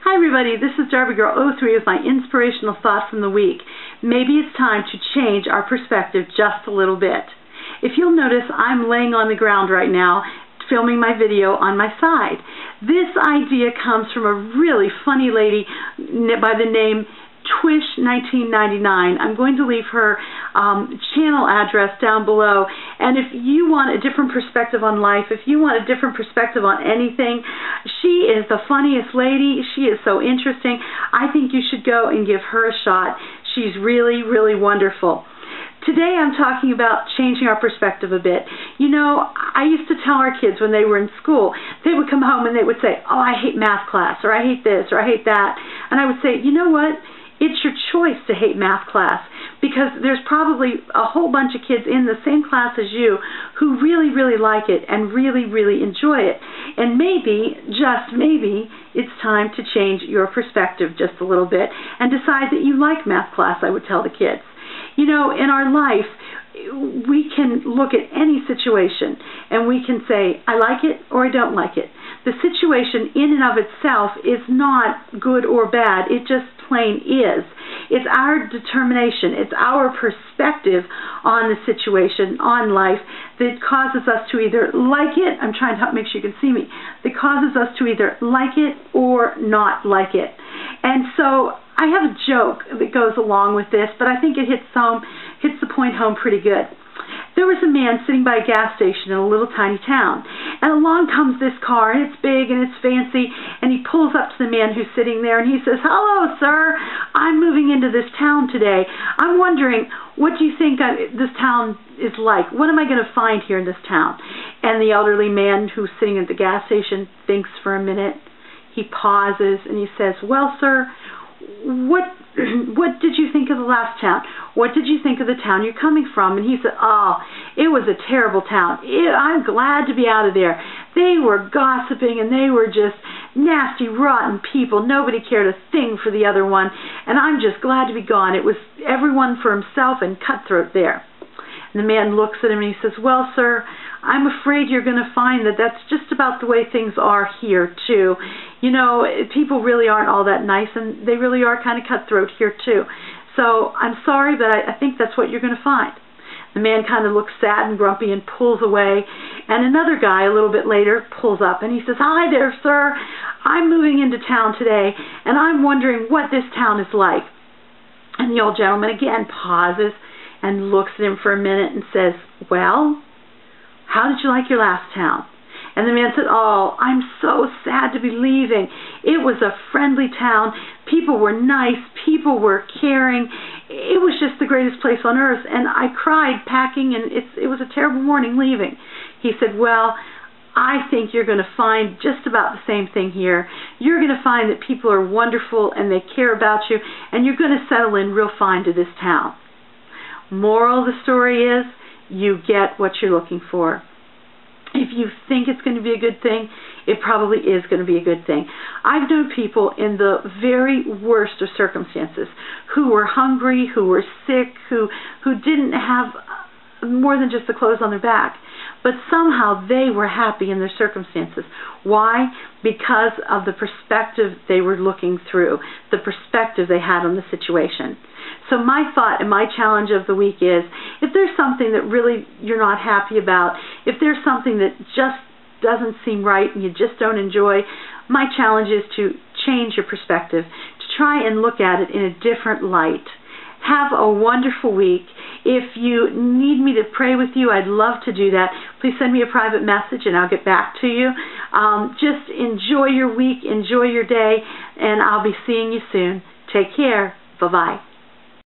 Hi everybody, this is Darby Girl 03 with my inspirational thought from the week. Maybe it's time to change our perspective just a little bit. If you'll notice, I'm laying on the ground right now filming my video on my side. This idea comes from a really funny lady by the name Twish 1999. I'm going to leave her channel address down below, and if you want a different perspective on life, if you want a different perspective on anything, she is the funniest lady. She is so interesting. I think you should go and give her a shot. She's really, really wonderful. Today I'm talking about changing our perspective a bit. You know, I used to tell our kids when they were in school, they would come home and they would say, oh, I hate math class, or I hate this, or I hate that. And I would say, you know what? It's your choice to hate math class, because there's probably a whole bunch of kids in the same class as you who really, really like it and really, really enjoy it. And maybe, just maybe, it's time to change your perspective just a little bit and decide that you like math class, I would tell the kids. You know, in our life, we can look at any situation and we can say, I like it or I don't like it. The situation in and of itself is not good or bad. It just plain is. It's our determination, it's our perspective on the situation, on life, that causes us to either like it, I'm trying to make sure you can see me, that causes us to either like it or not like it. And so I have a joke that goes along with this, but I think it hits the point home pretty good. There was a man sitting by a gas station in a little tiny town, and along comes this car, and it's big and it's fancy, and he pulls up to the man who's sitting there, and he says, hello, sir, I'm moving into this town today. I'm wondering, what do you think this town is like? What am I going to find here in this town? And the elderly man who's sitting at the gas station thinks for a minute. He pauses, and he says, well, sir, what did you think of the last town? What did you think of the town you're coming from? And he said, oh, it was a terrible town. I'm glad to be out of there. They were gossiping and they were just nasty, rotten people. Nobody cared a thing for the other one, and I'm just glad to be gone. It was everyone for himself and cutthroat there. And the man looks at him and he says, well, sir, I'm afraid you're going to find that that's just about the way things are here, too. You know, people really aren't all that nice, and they really are kind of cutthroat here, too. So I'm sorry, but I think that's what you're going to find. The man kind of looks sad and grumpy and pulls away, and another guy a little bit later pulls up, and he says, hi there, sir. I'm moving into town today, and I'm wondering what this town is like. And the old gentleman again pauses and looks at him for a minute and says, well, how did you like your last town? And the man said, oh, I'm so sad to be leaving. It was a friendly town. People were nice. People were caring. It was just the greatest place on earth. And I cried packing, and it was a terrible morning leaving. He said, well, I think you're going to find just about the same thing here. You're going to find that people are wonderful and they care about you, and you're going to settle in real fine to this town. Moral of the story is, you get what you're looking for. If you think it's going to be a good thing, it probably is going to be a good thing. I've known people in the very worst of circumstances who were hungry, who were sick, who didn't have more than just the clothes on their back, but somehow they were happy in their circumstances. Why? Because of the perspective they were looking through, the perspective they had on the situation. So my thought and my challenge of the week is, if there's something that really you're not happy about, if there's something that just doesn't seem right and you just don't enjoy, my challenge is to change your perspective, to try and look at it in a different light. Have a wonderful week. If you need me to pray with you, I'd love to do that. Please send me a private message and I'll get back to you. Just enjoy your week, enjoy your day, and I'll be seeing you soon. Take care. Bye-bye.